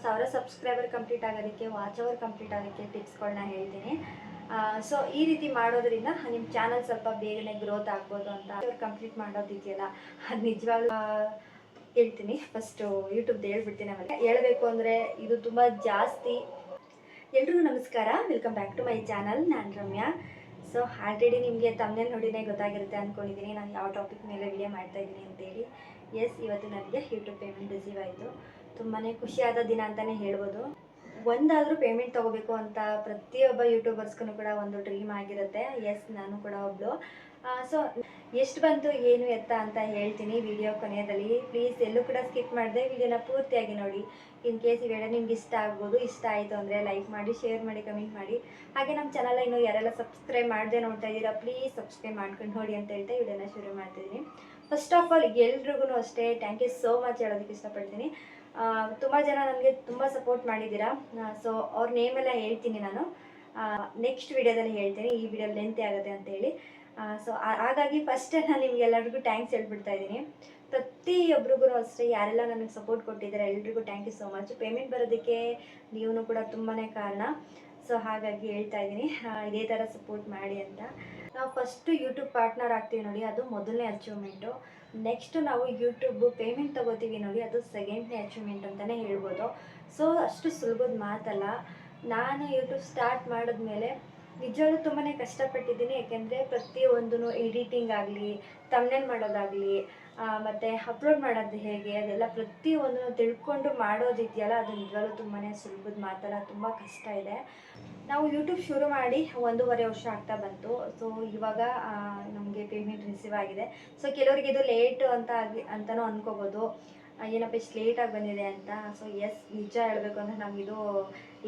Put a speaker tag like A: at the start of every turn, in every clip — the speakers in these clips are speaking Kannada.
A: 1000 ಸಬ್ಸ್ಕ್ರೈಬರ್ ಕಂಪ್ಲೀಟ್ ಆಗೋದಕ್ಕೆ, ವಾಚ್ ಅವರ್ ಕಂಪ್ಲೀಟ್ ಆಗೋದಕ್ಕೆ ಟಿಪ್ಸ್ಗಳನ್ನ ಹೇಳ್ತೀನಿ. ಸೊ ಈ ರೀತಿ ಮಾಡೋದ್ರಿಂದ ನಿಮ್ಮ ಚಾನಲ್ ಸ್ವಲ್ಪ ಬೇಗನೆ ಗ್ರೋತ್ ಆಗ್ಬೋದು ಅಂತ. ಅವ್ರು ಕಂಪ್ಲೀಟ್ ಮಾಡೋದಿದೆಯಲ್ಲ ಅದು ನಿಜವಾಗ್ಲೂ ಹೇಳ್ತೀನಿ. ಫಸ್ಟು ಯೂಟ್ಯೂಬ್ದು ಹೇಳ್ಬಿಡ್ತೀನಿ. ಆಮೇಲೆ ಹೇಳಬೇಕು ಅಂದರೆ ಇದು ತುಂಬ ಜಾಸ್ತಿ. ಎಲ್ರಿಗೂ ನಮಸ್ಕಾರ, welcome back to my channel. ನಾನು ರಮ್ಯಾ. ಸೊ ಆಲ್ರೆಡಿ ನಿಮಗೆ ತಮ್ಮನೇಲಿ ನೋಡಿನೇ ಗೊತ್ತಾಗಿರುತ್ತೆ ಅಂದ್ಕೊಂಡಿದ್ದೀನಿ ನಾನು ಯಾವ ಟಾಪಿಕ್ ಮೇಲೆ ವಿಡಿಯೋ ಮಾಡ್ತಾಯಿದ್ದೀನಿ ಅಂತೇಳಿ. ಎಸ್, ಇವತ್ತು ನನಗೆ ಯೂಟ್ಯೂಬ್ ಪೇಮೆಂಟ್ ರಿಸೀವ್ ಆಯಿತು. ತುಂಬಾ ಖುಷಿಯಾದ ದಿನ ಅಂತಲೇ ಹೇಳ್ಬೋದು. ಒಂದಾದರೂ ಪೇಮೆಂಟ್ ತೊಗೋಬೇಕು ಅಂತ ಪ್ರತಿಯೊಬ್ಬ ಯೂಟ್ಯೂಬರ್ಸ್ಗೂ ಕೂಡ ಒಂದು ಡ್ರೀಮ್ ಆಗಿರುತ್ತೆ. ಎಸ್, ನಾನು ಕೂಡ ಒಬ್ಬಳು. ಸೊ ಎಷ್ಟು ಬಂತು ಏನು ಎತ್ತ ಅಂತ ಹೇಳ್ತೀನಿ ವಿಡಿಯೋ ಕೊನೆಯಲ್ಲಿ. ಪ್ಲೀಸ್ ಎಲ್ಲೂ ಕೂಡ ಸ್ಕಿಪ್ ಮಾಡಿದೆ ವಿಡಿಯೋನ ಪೂರ್ತಿಯಾಗಿ ನೋಡಿ. ಇನ್ ಕೇಸ್ ಈ ವಿಡಿಯೋ ನಿಮ್ಗೆ ಇಷ್ಟ ಆಗ್ಬೋದು. ಇಷ್ಟ ಆಯಿತು ಅಂದರೆ ಲೈಕ್ ಮಾಡಿ, ಶೇರ್ ಮಾಡಿ, ಕಮೆಂಟ್ ಮಾಡಿ. ಹಾಗೆ ನಮ್ಮ ಚಾನಲ್ ಇನ್ನೂ ಯಾರೆಲ್ಲ ಸಬ್ಸ್ಕ್ರೈಬ್ ಮಾಡದೆ ನೋಡ್ತಾ ಇದ್ದೀರಾ ಪ್ಲೀಸ್ ಸಬ್ಸ್ಕ್ರೈಬ್ ಮಾಡ್ಕೊಂಡು ನೋಡಿ ಅಂತ ಹೇಳ್ತಾ ವಿಡಿಯೋನ ಶುರು ಮಾಡ್ತಿದ್ದೀನಿ. ಫಸ್ಟ್ ಆಫ್ ಆಲ್ ಎಲ್ರಿಗೂ ಅಷ್ಟೇ ಥ್ಯಾಂಕ್ ಯು ಸೋ ಮಚ್ ಹೇಳೋದಕ್ಕೆ ಇಷ್ಟಪಡ್ತೀನಿ. ತುಂಬ ಜನ ನನಗೆ ತುಂಬ ಸಪೋರ್ಟ್ ಮಾಡಿದ್ದೀರಾ. ಸೊ ಅವ್ರ ನೇಮೆಲ್ಲ ಹೇಳ್ತೀನಿ ನಾನು ನೆಕ್ಸ್ಟ್ ವಿಡಿಯೋದಲ್ಲಿ ಹೇಳ್ತೀನಿ. ಈ ವಿಡಿಯೋ ಲೆಂತ್ ಆಗುತ್ತೆ ಅಂತೇಳಿ. ಸೊ ಹಾಗಾಗಿ ಫಸ್ಟ್ ನಾನು ನಿಮ್ಗೆಲ್ಲರಿಗೂ ಥ್ಯಾಂಕ್ಸ್ ಹೇಳ್ಬಿಡ್ತಾ ಇದ್ದೀನಿ. ಪ್ರತಿಯೊಬ್ಬರಿಗೂ ಅಷ್ಟೇ ಯಾರೆಲ್ಲ ನನಗೆ ಸಪೋರ್ಟ್ ಕೊಟ್ಟಿದ್ದಾರೆ ಎಲ್ರಿಗೂ thank you so much. Payment ಬರೋದಕ್ಕೆ ನೀವು ಕೂಡ ತುಂಬಾ ಕಾರಣ. ಸೊ ಹಾಗಾಗಿ ಹೇಳ್ತಾ ಇದ್ದೀನಿ ಇದೇ ಥರ ಸಪೋರ್ಟ್ ಮಾಡಿ ಅಂತ. ನಾವು ಫಸ್ಟು ಯೂಟ್ಯೂಬ್ ಪಾರ್ಟ್ನರ್ ಆಗ್ತೀವಿ ನೋಡಿ, ಅದು ಮೊದಲನೇ ಅಚೀವ್ಮೆಂಟು. ನೆಕ್ಸ್ಟು ನಾವು ಯೂಟ್ಯೂಬ್ ಪೇಮೆಂಟ್ ತೊಗೋತೀವಿ ನೋಡಿ, ಅದು ಸೆಕೆಂಡ್ನೇ ಅಚೀವ್ಮೆಂಟ್ ಅಂತಲೇ ಹೇಳ್ಬೋದು. ಸೊ ಅಷ್ಟು ಸುಲಭದ ಮಾತಲ್ಲ. ನಾನು ಯೂಟ್ಯೂಬ್ ಸ್ಟಾರ್ಟ್ ಮಾಡಿದ್ಮೇಲೆ ನಿಜವಾಗ್ಲೂ ತುಂಬಾ ಕಷ್ಟಪಟ್ಟಿದ್ದೀನಿ. ಯಾಕೆಂದರೆ ಪ್ರತಿಯೊಂದೂ ಎಡಿಟಿಂಗ್ ಆಗಲಿ, ತಮ್ನೇಲ್ ಮಾಡೋದಾಗಲಿ, ಮತ್ತು ಅಪ್ಲೋಡ್ ಮಾಡೋದು ಹೇಗೆ, ಅದೆಲ್ಲ ಪ್ರತಿಯೊಂದನ್ನು ತಿಳ್ಕೊಂಡು ಮಾಡೋದಿದೆಯಲ್ಲ, ಅದು ನಿಜವಾಗ್ಲೂ ತುಂಬಾ ಸುಲಭದ ಮಾತಲ್ಲ, ತುಂಬ ಕಷ್ಟ ಇದೆ. ನಾವು ಯೂಟ್ಯೂಬ್ ಶುರು ಮಾಡಿ 1.5 ವರ್ಷ ಆಗ್ತಾ ಬಂತು. ಸೊ ಇವಾಗ ನಮಗೆ ಪೇಮೆಂಟ್ ರಿಸೀವ್ ಆಗಿದೆ. ಸೊ ಕೆಲವರಿಗೆ ಇದು ಲೇಟ್ ಅಂತಲೂ ಅಂದ್ಕೋಬೋದು, ಏನಪ್ಪ ಇಷ್ಟು ಲೇಟಾಗಿ ಬಂದಿದೆ ಅಂತ. ಸೊ ಎಸ್, ನಿಜ ಹೇಳಬೇಕು ಅಂದರೆ ನಮಗಿದು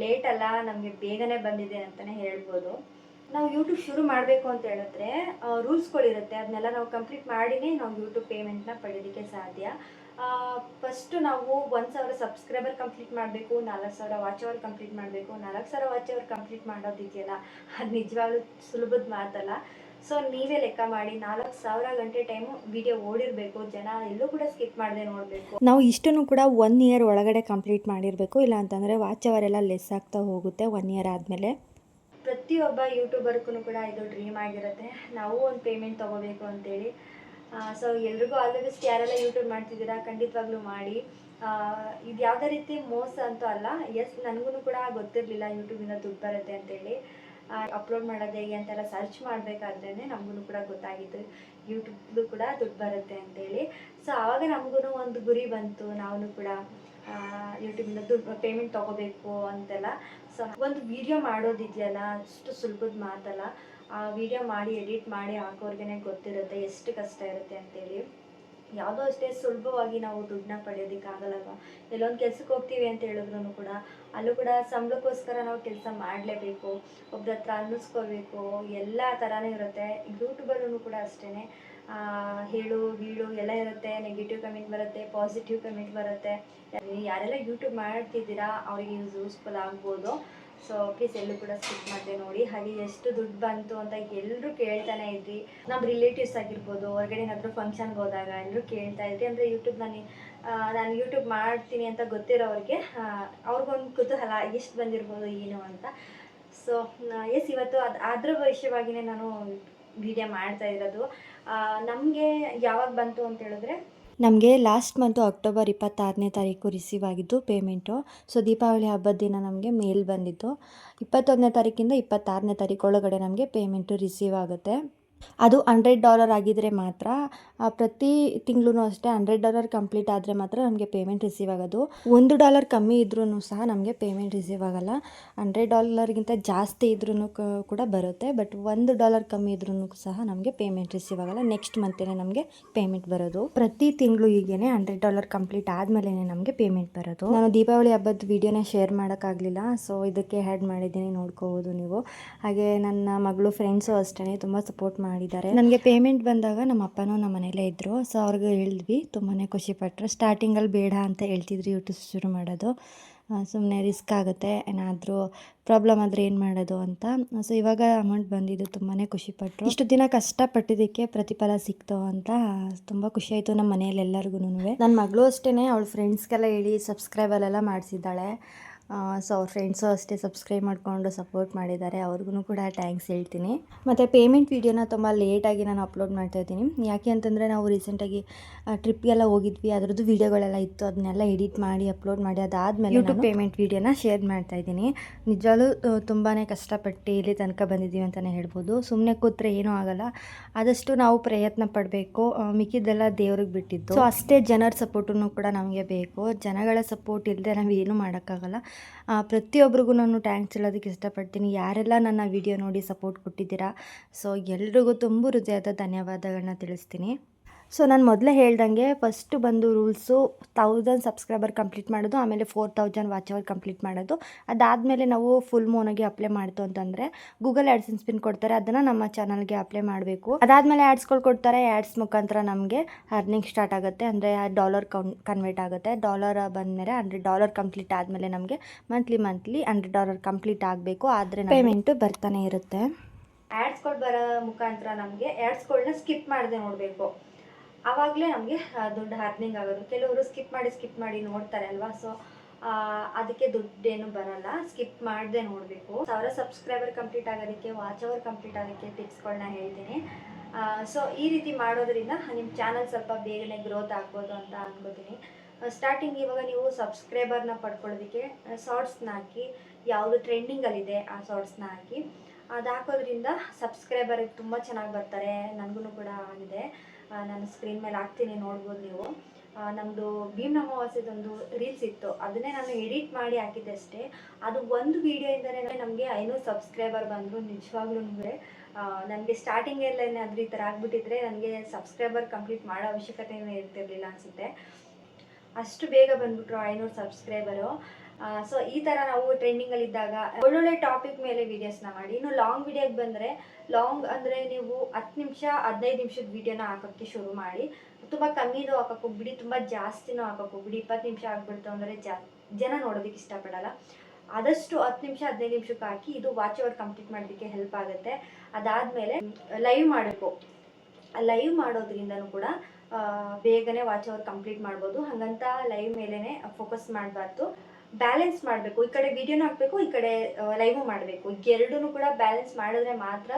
A: ಲೇಟ್ ಅಲ್ಲ, ನಮಗೆ ಬೇಗನೆ ಬಂದಿದೆ ಅಂತಲೇ ಹೇಳ್ಬೋದು. ನಾವು ಯೂಟ್ಯೂಬ್ ಶುರು ಮಾಡಬೇಕು ಅಂತ ಹೇಳಿದ್ರೆ ರೂಲ್ಸ್ಗಳಿರುತ್ತೆ, ಅದನ್ನೆಲ್ಲ ನಾವು ಕಂಪ್ಲೀಟ್ ಮಾಡಿನೇ ನಾವು ಯೂಟ್ಯೂಬ್ ಪೇಮೆಂಟ್ನ ಪಡೆಯೋದಕ್ಕೆ ಸಾಧ್ಯ. ಫಸ್ಟು ನಾವು 1000 ಸಬ್ಸ್ಕ್ರೈಬರ್ ಕಂಪ್ಲೀಟ್ ಮಾಡಬೇಕು, 4000 ವಾಚ್ ಅವರ್ ಕಂಪ್ಲೀಟ್ ಮಾಡಬೇಕು. 4000 ವಾಚ್ ಅವರ್ ಕಂಪ್ಲೀಟ್ ಮಾಡೋದಿದೆಯಲ್ಲ ಅದು ನಿಜವಾಗ್ಲೂ ಸುಲಭದ ಮಾತಲ್ಲ. ಸೊ ನೀವೇ ಲೆಕ್ಕ ಮಾಡಿ, 4000 ಗಂಟೆ ಟೈಮು ವಿಡಿಯೋ ಓಡಿರಬೇಕು. ಜನ ಎಲ್ಲೂ ಕೂಡ ಸ್ಕಿಪ್ ಮಾಡದೆ ನೋಡಬೇಕು. ನಾವು ಇಷ್ಟನ್ನು ಕೂಡ 1 ಇಯರ್ ಒಳಗಡೆ ಕಂಪ್ಲೀಟ್ ಮಾಡಿರಬೇಕು, ಇಲ್ಲ ಅಂತಂದರೆ ವಾಚ್ ಅವರ್ ಎಲ್ಲ ಲೆಸ್ ಆಗ್ತಾ ಹೋಗುತ್ತೆ 1 ಇಯರ್ ಆದಮೇಲೆ. ಪ್ರತಿಯೊಬ್ಬ ಯೂಟ್ಯೂಬರ್ಗೂ ಕೂಡ ಇದು ಡ್ರೀಮ್ ಆಗಿರುತ್ತೆ, ನಾವು ಒಂದು ಪೇಮೆಂಟ್ ತೊಗೋಬೇಕು ಅಂತೇಳಿ. ಸೊ ಎಲ್ರಿಗೂ ಆಲ್ ದ ಬೆಸ್ಟ್. ಯಾರೆಲ್ಲ ಯೂಟ್ಯೂಬ್ ಮಾಡ್ತಿದ್ದೀರಾ ಖಂಡಿತವಾಗ್ಲೂ ಮಾಡಿ. ಇದು ಯಾವುದೇ ರೀತಿ ಮೋಸ ಅಂತೂ ಅಲ್ಲ. ಎಸ್, ನನಗೂ ಕೂಡ ಗೊತ್ತಿರಲಿಲ್ಲ ಯೂಟ್ಯೂಬಿಂದ ದುಡ್ಡು ಬರುತ್ತೆ ಅಂತೇಳಿ. ಅಪ್ಲೋಡ್ ಮಾಡೋದು ಹೇಗೆ ಅಂತೆಲ್ಲ ಸರ್ಚ್ ಮಾಡಬೇಕಾದ್ರೇ ನಮಗೂ ಕೂಡ ಗೊತ್ತಾಗಿತ್ತು ಯೂಟ್ಯೂಬ್ದು ಕೂಡ ದುಡ್ಡು ಬರುತ್ತೆ ಅಂತೇಳಿ. ಸೊ ಆವಾಗ ನಮಗೂ ಒಂದು ಗುರಿ ಬಂತು, ನಾವು ಕೂಡ ಯೂಟ್ಯೂಬಿಂದ ದುಡ್ಡು ಪೇಮೆಂಟ್ ತೊಗೋಬೇಕು ಅಂತೆಲ್ಲ. ಸೊ ಒಂದು ವಿಡಿಯೋ ಮಾಡೋದಿದೆಯಲ್ಲ ಅಷ್ಟು ಸುಲಭದ ಮಾತಲ್ಲ. ಆ ವಿಡಿಯೋ ಮಾಡಿ ಎಡಿಟ್ ಮಾಡಿ ಹಾಕೋರ್ಗೆ ಗೊತ್ತಿರುತ್ತೆ ಎಷ್ಟು ಕಷ್ಟ ಇರುತ್ತೆ ಅಂತೇಳಿ. ಯಾವುದೋ ಅಷ್ಟೇ ಸುಲಭವಾಗಿ ನಾವು ದುಡ್ಡನ್ನ ಪಡೆಯೋದಕ್ಕಾಗಲ್ಲವ. ಎಲ್ಲೊಂದು ಕೆಲ್ಸಕ್ಕೆ ಹೋಗ್ತೀವಿ ಅಂತ ಹೇಳಿದ್ರು ಕೂಡ ಅಲ್ಲೂ ಕೂಡ ಸಂಬಳಕ್ಕೋಸ್ಕರ ನಾವು ಕೆಲಸ ಮಾಡಲೇಬೇಕು, ಒಬ್ರ ಹತ್ರ ಅನ್ನಿಸ್ಕೋಬೇಕು, ಎಲ್ಲ ಥರನೂ ಇರುತ್ತೆ. ಯೂಟ್ಯೂಬಲ್ಲೂ ಕೂಡ ಅಷ್ಟೇ ಹೇಳು ಗೀಳು ಎಲ್ಲ ಇರುತ್ತೆ. ನೆಗೆಟಿವ್ ಕಮೆಂಟ್ ಬರುತ್ತೆ, ಪಾಸಿಟಿವ್ ಕಮೆಂಟ್ ಬರುತ್ತೆ. ಯಾರೆಲ್ಲ ಯೂಟ್ಯೂಬ್ ಮಾಡ್ತಿದ್ದೀರಾ ಅವರಿಗೆ ಯೂಸ್ಫುಲ್ ಆಗ್ಬೋದು. ಸೊ ಪ್ಲೀಸ್ ಎಲ್ಲೂ ಕೂಡ ಸ್ಕಿಪ್ ಮಾಡಿದೆ ನೋಡಿ. ಹಾಗೆ ಎಷ್ಟು ದುಡ್ಡು ಬಂತು ಅಂತ ಎಲ್ಲರೂ ಕೇಳ್ತಾನೆ ಇದ್ರಿ. ನಮ್ಮ ರಿಲೇಟಿವ್ಸ್ ಆಗಿರ್ಬೋದು, ಹೊರಗಡೆ ಏನಾದರೂ ಫಂಕ್ಷನ್ಗೆ ಹೋದಾಗ ಎಲ್ಲರೂ ಕೇಳ್ತಾ ಇದ್ರಿ. ಅಂದರೆ ಯೂಟ್ಯೂಬ್ ನಾನು ಯೂಟ್ಯೂಬ್ ಮಾಡ್ತೀನಿ ಅಂತ ಗೊತ್ತಿರೋರಿಗೆ ಅವ್ರಿಗೊಂದು ಕುತೂಹಲ ಎಷ್ಟು ಬಂದಿರ್ಬೋದು ಏನು ಅಂತ. ಸೊ ಎಸ್, ಇವತ್ತು ಅದ್ರ ವಿಷಯವಾಗಿಯೇ ನಾನು ವಿಡಿಯೋ ಮಾಡ್ತಾ ಇರೋದು. ನಮಗೆ ಯಾವಾಗ ಬಂತು ಅಂತ ಹೇಳಿದ್ರೆ, ನಮಗೆ ಲಾಸ್ಟ್ ಮಂತು ಅಕ್ಟೋಬರ್ 26ನೇ ತಾರೀಕು ರಿಸೀವ್ ಆಗಿದ್ದು ಪೇಮೆಂಟು. ಸೊ ದೀಪಾವಳಿ ಹಬ್ಬದ ದಿನ ನಮಗೆ ಮೇಲ್ ಬಂದಿತ್ತು. 21ನೇ ತಾರೀಕಿಂದ 26ನೇ ತಾರೀಕು ಒಳಗಡೆ ನಮಗೆ ಪೇಮೆಂಟು ರಿಸೀವ್ ಆಗುತ್ತೆ. ಅದು $100 ಆಗಿದ್ದರೆ ಮಾತ್ರ. ಪ್ರತಿ ತಿಂಗಳು ಅಷ್ಟೇ $100 ಕಂಪ್ಲೀಟ್ ಆದರೆ ಮಾತ್ರ ನಮಗೆ ಪೇಮೆಂಟ್ ರಿಸೀವ್ ಆಗೋದು. $1 ಕಮ್ಮಿ ಇದ್ರೂ ಸಹ ನಮಗೆ ಪೇಮೆಂಟ್ ರಿಸೀವ್ ಆಗೋಲ್ಲ. $100ಗಿಂತ ಜಾಸ್ತಿ ಇದ್ರೂ ಕೂಡ ಬರುತ್ತೆ, ಬಟ್ $1 ಕಮ್ಮಿ ಇದ್ರೂ ಸಹ ನಮಗೆ ಪೇಮೆಂಟ್ ರಿಸೀವ್ ಆಗೋಲ್ಲ. ನೆಕ್ಸ್ಟ್ ಮಂತೇ ನಮಗೆ ಪೇಮೆಂಟ್ ಬರೋದು. ಪ್ರತಿ ತಿಂಗಳು ಹೀಗೇನೆ $100 ಕಂಪ್ಲೀಟ್ ಆದಮೇಲೆ ನಮಗೆ ಪೇಮೆಂಟ್ ಬರೋದು. ನಾನು ದೀಪಾವಳಿ ಹಬ್ಬದ ವಿಡಿಯೋನ ಶೇರ್ ಮಾಡೋಕ್ಕಾಗಲಿಲ್ಲ, ಸೊ ಇದಕ್ಕೆ ಆ್ಯಡ್ ಮಾಡಿದ್ದೀನಿ, ನೋಡ್ಕೋಬೋದು ನೀವು. ಹಾಗೆ ನನ್ನ ಮಗಳು ಫ್ರೆಂಡ್ಸು ಅಷ್ಟೇ ತುಂಬ ಸಪೋರ್ಟ್ ಮಾಡಿದ್ದಾರೆ. ನನಗೆ ಪೇಮೆಂಟ್ ಬಂದಾಗ ನಮ್ಮ ಅಪ್ಪನೂ ನಮ್ಮ ಮನೇಲೇ ಇದ್ದರು. ಸೊ ಅವ್ರಿಗೆ ಹೇಳಿದ್ವಿ, ತುಂಬಾ ಖುಷಿಪಟ್ಟರು. ಸ್ಟಾರ್ಟಿಂಗಲ್ಲಿ ಬೇಡ ಅಂತ ಹೇಳ್ತಿದ್ರು ಯೂಟ್ಯೂಬ್ ಶುರು ಮಾಡೋದು, ಸುಮ್ಮನೆ ರಿಸ್ಕ್ ಆಗುತ್ತೆ, ಏನಾದರೂ ಪ್ರಾಬ್ಲಮ್ ಆದರೆ ಏನು ಮಾಡೋದು ಅಂತ. ಸೊ ಇವಾಗ ಅಮೌಂಟ್ ಬಂದಿದ್ದು ತುಂಬಾ ಖುಷಿಪಟ್ಟರು. ಇಷ್ಟು ದಿನ ಕಷ್ಟಪಟ್ಟಿದ್ದಕ್ಕೆ ಪ್ರತಿಫಲ ಸಿಕ್ತು ಅಂತ ತುಂಬ ಖುಷಿಯಾಯಿತು ನಮ್ಮ ಮನೆಯಲ್ಲಿ ಎಲ್ಲರಿಗೂ. ನನ್ನ ಮಗಳು ಅಷ್ಟೇ, ಅವಳ ಫ್ರೆಂಡ್ಸ್ಗೆಲ್ಲ ಹೇಳಿ ಸಬ್ಸ್ಕ್ರೈಬಲ್ಲೆಲ್ಲ ಮಾಡಿಸಿದ್ದಾಳೆ. ಸೊ ಅವ್ರ ಫ್ರೆಂಡ್ಸು ಅಷ್ಟೇ ಸಬ್ಸ್ಕ್ರೈಬ್ ಮಾಡಿಕೊಂಡು ಸಪೋರ್ಟ್ ಮಾಡಿದ್ದಾರೆ, ಅವ್ರಿಗೂ ಕೂಡ ಥ್ಯಾಂಕ್ಸ್ ಹೇಳ್ತೀನಿ. ಮತ್ತು ಪೇಮೆಂಟ್ ವೀಡಿಯೋನ ತುಂಬ ಲೇಟಾಗಿ ನಾನು ಅಪ್ಲೋಡ್ ಮಾಡ್ತಾಯಿದ್ದೀನಿ. ಯಾಕೆ ಅಂತಂದರೆ ನಾವು ರೀಸೆಂಟಾಗಿ ಟ್ರಿಪ್ಗೆಲ್ಲ ಹೋಗಿದ್ವಿ, ಅದರದ್ದು ವೀಡಿಯೋಗಳೆಲ್ಲ ಇತ್ತು, ಅದನ್ನೆಲ್ಲ ಎಡಿಟ್ ಮಾಡಿ ಅಪ್ಲೋಡ್ ಮಾಡಿ ಅದಾದಮೇಲೆ ಯೂಟ್ಯೂಬ್ ಪೇಮೆಂಟ್ ವೀಡಿಯೋನ ಶೇರ್ ಮಾಡ್ತಾಯಿದ್ದೀನಿ. ನಿಜವಾಗ್ಲೂ ತುಂಬಾ ಕಷ್ಟಪಟ್ಟು ಇಲ್ಲಿ ತನಕ ಬಂದಿದ್ದೀವಿ ಅಂತಲೇ ಹೇಳ್ಬೋದು. ಸುಮ್ಮನೆ ಕೂತ್ರೆ ಏನೂ ಆಗೋಲ್ಲ, ಆದಷ್ಟು ನಾವು ಪ್ರಯತ್ನ ಪಡಬೇಕು, ಮಿಕ್ಕಿದ್ದೆಲ್ಲ ದೇವ್ರಿಗೆ ಬಿಟ್ಟಿದ್ದು. ಸೊ ಅಷ್ಟೇ ಜನರ ಸಪೋರ್ಟೂ ಕೂಡ ನಮಗೆ ಬೇಕು. ಜನಗಳ ಸಪೋರ್ಟ್ ಇಲ್ಲದೆ ನಾವು ಏನೂ ಮಾಡೋಕ್ಕಾಗಲ್ಲ. ಪ್ರತಿಯೊಬ್ಬರಿಗೂ ನಾನು ಥ್ಯಾಂಕ್ಸ್ ಹೇಳೋದಕ್ಕೆ ಇಷ್ಟಪಡ್ತೀನಿ, ಯಾರೆಲ್ಲ ನನ್ನ ವಿಡಿಯೋ ನೋಡಿ ಸಪೋರ್ಟ್ ಕೊಟ್ಟಿದ್ದೀರಾ. ಸೊ ಎಲ್ರಿಗೂ ತುಂಬ ಹೃದಯದ ಧನ್ಯವಾದಗಳನ್ನ ತಿಳಿಸ್ತೀನಿ. ಸೊ ನಾನು ಮೊದಲೇ ಹೇಳ್ದಂಗೆ ಫಸ್ಟು ಬಂದು ರೂಲ್ಸು 1000 ಸಬ್ಸ್ಕ್ರೈಬರ್ ಕಂಪ್ಲೀಟ್ ಮಾಡೋದು, ಆಮೇಲೆ 4000 ವಾಚ್ ಅವರ್ ಕಂಪ್ಲೀಟ್ ಮಾಡೋದು. ಅದಾದಮೇಲೆ ನಾವು ಫುಲ್ ಮೋನೋಗೆ ಅಪ್ಲೈ ಮಾಡ್ತು ಅಂತಂದರೆ ಗೂಗಲ್ ಆ್ಯಡ್ಸೆನ್ಸ್ ಪಿನ್ ಕೊಡ್ತಾರೆ, ಅದನ್ನು ನಮ್ಮ ಚಾನಲ್ಗೆ ಅಪ್ಲೈ ಮಾಡಬೇಕು. ಅದಾದಮೇಲೆ ಆ್ಯಡ್ಸ್ಗಳು ಕೊಡ್ತಾರೆ, ಆ್ಯಡ್ಸ್ ಮುಖಾಂತರ ನಮಗೆ ಅರ್ನಿಂಗ್ ಸ್ಟಾರ್ಟ್ ಆಗುತ್ತೆ, ಅಂದರೆ ಡಾಲರ್ ಕನ್ವರ್ಟ್ ಆಗುತ್ತೆ. ಡಾಲರ್ ಬಂದಮೇಲೆ $100 ಕಂಪ್ಲೀಟ್ ಆದಮೇಲೆ ನಮಗೆ ಮಂತ್ಲಿ $100 ಕಂಪ್ಲೀಟ್ ಆಗಬೇಕು, ಆದರೆ ಪೇಮೆಂಟು ಬರ್ತಾನೆ ಇರುತ್ತೆ. ಆ್ಯಡ್ಸ್ಗಳು ಬರೋ ಮುಖಾಂತರ ನಮಗೆ ಆ್ಯಡ್ಸ್ಗಳನ್ನ ಸ್ಕಿಪ್ ಮಾಡದೆ ನೋಡಬೇಕು, ಆವಾಗಲೇ ನಮಗೆ ದುಡ್ಡು ಅರ್ನಿಂಗ್ ಆಗೋದು. ಕೆಲವರು ಸ್ಕಿಪ್ ಮಾಡಿ ನೋಡ್ತಾರೆ ಅಲ್ವಾ, ಸೊ ಅದಕ್ಕೆ ದುಡ್ಡೇನು ಬರಲ್ಲ, ಸ್ಕಿಪ್ ಮಾಡದೆ ನೋಡಬೇಕು. 1000 ಸಬ್ಸ್ಕ್ರೈಬರ್ ಕಂಪ್ಲೀಟ್ ಆಗೋದಕ್ಕೆ, ವಾಚ್ ಅವರ್ ಕಂಪ್ಲೀಟ್ ಆಗೋದಕ್ಕೆ ಟಿಪ್ಸ್ಗಳನ್ನ ಹೇಳ್ತೀನಿ. ಸೊ ಈ ರೀತಿ ಮಾಡೋದ್ರಿಂದ ನಿಮ್ಮ ಚಾನಲ್ ಸ್ವಲ್ಪ ಬೇಗನೆ ಗ್ರೋತ್ ಆಗ್ಬೋದು ಅಂತ ಅನ್ಕೋತೀನಿ. ಸ್ಟಾರ್ಟಿಂಗ್ ಇವಾಗ ನೀವು ಸಬ್ಸ್ಕ್ರೈಬರ್ನ ಪಡ್ಕೊಳ್ಳೋದಕ್ಕೆ ಶಾರ್ಟ್ಸ್ನ ಹಾಕಿ, ಯಾವುದು ಟ್ರೆಂಡಿಂಗಲ್ಲಿದೆ ಆ ಶಾರ್ಟ್ಸ್ನ ಹಾಕಿ. ಅದು ಹಾಕೋದ್ರಿಂದ ಸಬ್ಸ್ಕ್ರೈಬರಿಗೆ ತುಂಬ ಚೆನ್ನಾಗಿ ಬರ್ತಾರೆ. ನನಗೂ ಕೂಡ ಆಗಿದೆ, ನಾನು ಸ್ಕ್ರೀನ್ ಮೇಲೆ ಹಾಕ್ತೀನಿ, ನೋಡ್ಬೋದು ನೀವು. ನಮ್ಮದು ಭೀಮ್ ಅಮಾವಾಸ್ಯೆದೊಂದು ರೀಲ್ಸ್ ಇತ್ತು, ಅದನ್ನೇ ನಾನು ಎಡಿಟ್ ಮಾಡಿ ಹಾಕಿದ್ದೆ ಅಷ್ಟೇ. ಅದು ಒಂದು ವೀಡಿಯೋಯಿಂದಲೇ ನಮಗೆ 500 ಸಬ್ಸ್ಕ್ರೈಬರ್ ಬಂದರು. ನಿಜವಾಗ್ಲೂ ನನಗೆ ಸ್ಟಾರ್ಟಿಂಗಲ್ಲೇ ಏನಾದರೂ ಈ ಥರ ಆಗಿಬಿಟ್ಟಿದ್ರೆ ನನಗೆ ಸಬ್ಸ್ಕ್ರೈಬರ್ ಕಂಪ್ಲೀಟ್ ಮಾಡೋ ಅವಶ್ಯಕತೆಯೇ ಇರ್ತಿರಲಿಲ್ಲ ಅನಿಸುತ್ತೆ. ಅಷ್ಟು ಬೇಗ ಬಂದ್ಬಿಟ್ರು 500 ಸಬ್ಸ್ಕ್ರೈಬರು. ಸೊ ಈ ಥರ ನಾವು ಟ್ರೆಂಡಿಂಗಲ್ಲಿದ್ದಾಗ ಒಳ್ಳೊಳ್ಳೆ ಟಾಪಿಕ್ ಮೇಲೆ ವೀಡಿಯೋಸ್ನ ಮಾಡಿ. ಇನ್ನು ಲಾಂಗ್ ವೀಡಿಯೋಗೆ ಬಂದರೆ, ಲಾಂಗ್ ಅಂದರೆ ನೀವು 10 ನಿಮಿಷ 15 ನಿಮಿಷದ ವೀಡಿಯೋನ ಹಾಕೋಕ್ಕೆ ಶುರು ಮಾಡಿ. ತುಂಬ ಕಮ್ಮಿನೂ ಹಾಕೋಕ್ಕೆ ಹೋಗ್ಬಿಡಿ, ತುಂಬ ಜಾಸ್ತಿನೂ ಹಾಕೋಕ್ಕೆ ಹೋಗ್ಬಿಡಿ. 20 ನಿಮಿಷ ಆಗ್ಬಿಡ್ತು ಅಂದರೆ ಜನ ನೋಡೋದಕ್ಕೆ ಇಷ್ಟಪಡಲ್ಲ. ಆದಷ್ಟು 10 ನಿಮಿಷ 15 ನಿಮಿಷಕ್ಕೆ ಹಾಕಿ. ಇದು ವಾಚ್ ಅವರ್ ಕಂಪ್ಲೀಟ್ ಮಾಡೋದಕ್ಕೆ ಹೆಲ್ಪ್ ಆಗುತ್ತೆ. ಅದಾದಮೇಲೆ ಲೈವ್ ಮಾಡಬೇಕು. ಲೈವ್ ಮಾಡೋದ್ರಿಂದನೂ ಕೂಡ ಬೇಗನೆ ವಾಚ್ ಅವರ್ ಕಂಪ್ಲೀಟ್ ಮಾಡ್ಬೋದು. ಹಾಗಂತ ಲೈವ್ ಮೇಲೇ ಫೋಕಸ್ ಮಾಡಬಾರ್ದು, ಬ್ಯಾಲೆನ್ಸ್ ಮಾಡಬೇಕು. ಈ ಕಡೆ ವಿಡಿಯೋನೂ ಹಾಕಬೇಕು, ಈ ಕಡೆ ಲೈವು ಮಾಡಬೇಕು. ಎರಡೂ ಕೂಡ ಬ್ಯಾಲೆನ್ಸ್ ಮಾಡಿದ್ರೆ ಮಾತ್ರ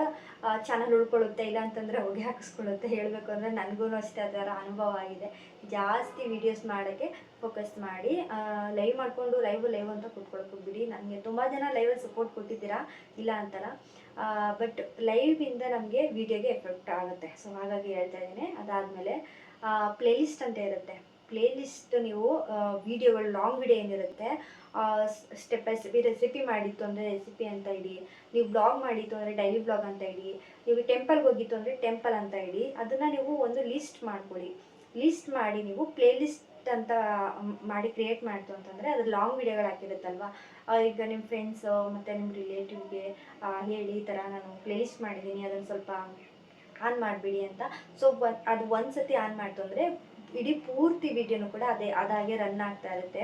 A: ಚಾನಲ್ ಉಳ್ಕೊಳ್ಳುತ್ತೆ, ಇಲ್ಲ ಅಂತಂದರೆ ಹೊಗೆ ಹಾಕಿಸ್ಕೊಳ್ಳುತ್ತೆ. ಹೇಳಬೇಕು ಅಂದರೆ ನನಗೂ ಅಷ್ಟೇ ಅದರ ಅನುಭವ ಆಗಿದೆ. ಜಾಸ್ತಿ ವೀಡಿಯೋಸ್ ಮಾಡೋಕ್ಕೆ ಫೋಕಸ್ ಮಾಡಿ. ಲೈವ್ ಮಾಡಿಕೊಂಡು ಲೈವ್ ಅಂತ ಕೂತ್ಕೊಳ್ಳೋಕೆ ಹೋಗ್ಬಿಡಿ. ನನಗೆ ತುಂಬ ಜನ ಲೈವಲ್ಲಿ ಸಪೋರ್ಟ್ ಕೊಟ್ಟಿದ್ದೀರಾ, ಇಲ್ಲ ಅಂತಲ್ಲ, ಬಟ್ ಲೈವಿಂದ ನಮಗೆ ವೀಡಿಯೋಗೆ ಎಫೆಕ್ಟ್ ಆಗುತ್ತೆ. ಸೊ ಹಾಗಾಗಿ ಹೇಳ್ತಾ ಇದ್ದೀನಿ. ಅದಾದಮೇಲೆ ಪ್ಲೇಲಿಸ್ಟ್ ಅಂತ ಇರುತ್ತೆ. ಪ್ಲೇಲಿಸ್ಟ್ ನೀವು ವೀಡಿಯೋಗಳು, ಲಾಂಗ್ ವೀಡಿಯೋ ಏನಿರುತ್ತೆ, ಸ್ಟೆಪ್ ಬೈ ಸ್ಟೆಪ್. ರೆಸಿಪಿ ಮಾಡಿತ್ತು ಅಂದರೆ ರೆಸಿಪಿ ಅಂತ ಇಡಿ, ನೀವು ಬ್ಲಾಗ್ ಮಾಡಿತ್ತು ಅಂದರೆ ಡೈಲಿ ಬ್ಲಾಗ್ ಅಂತ ಇಡಿ, ನೀವು ಟೆಂಪಲ್ಗೆ ಹೋಗಿತ್ತು ಅಂದರೆ ಟೆಂಪಲ್ ಅಂತ ಇಡಿ. ಅದನ್ನು ನೀವು ಒಂದು ಲಿಸ್ಟ್ ಮಾಡ್ಕೊಳ್ಳಿ. ಲಿಸ್ಟ್ ಮಾಡಿ ನೀವು ಪ್ಲೇಲಿಸ್ಟ್ ಅಂತ ಮಾಡಿ ಕ್ರಿಯೇಟ್ ಮಾಡ್ತು ಅಂತಂದರೆ ಅದು ಲಾಂಗ್ ವೀಡಿಯೋಗಳು ಹಾಕಿರುತ್ತಲ್ವ, ಈಗ ನಿಮ್ಮ ಫ್ರೆಂಡ್ಸು ಮತ್ತು ನಿಮ್ಮ ರಿಲೇಟಿವ್ಗೆ ಹೇಳಿ, ಈ ಥರ ನಾನು ಪ್ಲೇಲಿಸ್ಟ್ ಮಾಡಿದ್ದೀನಿ, ಅದನ್ನು ಸ್ವಲ್ಪ ಆನ್ ಮಾಡಿಬಿಡಿ ಅಂತ. ಸೊ ಅದು ಒಂದು ಸತಿ ಆನ್ ಮಾಡ್ತು ಅಂದರೆ ಇಡೀ ಪೂರ್ತಿ ವಿಡಿಯೋನು ಕೂಡ ಅದಾಗೆ ರನ್ ಆಗ್ತಾ ಇರುತ್ತೆ.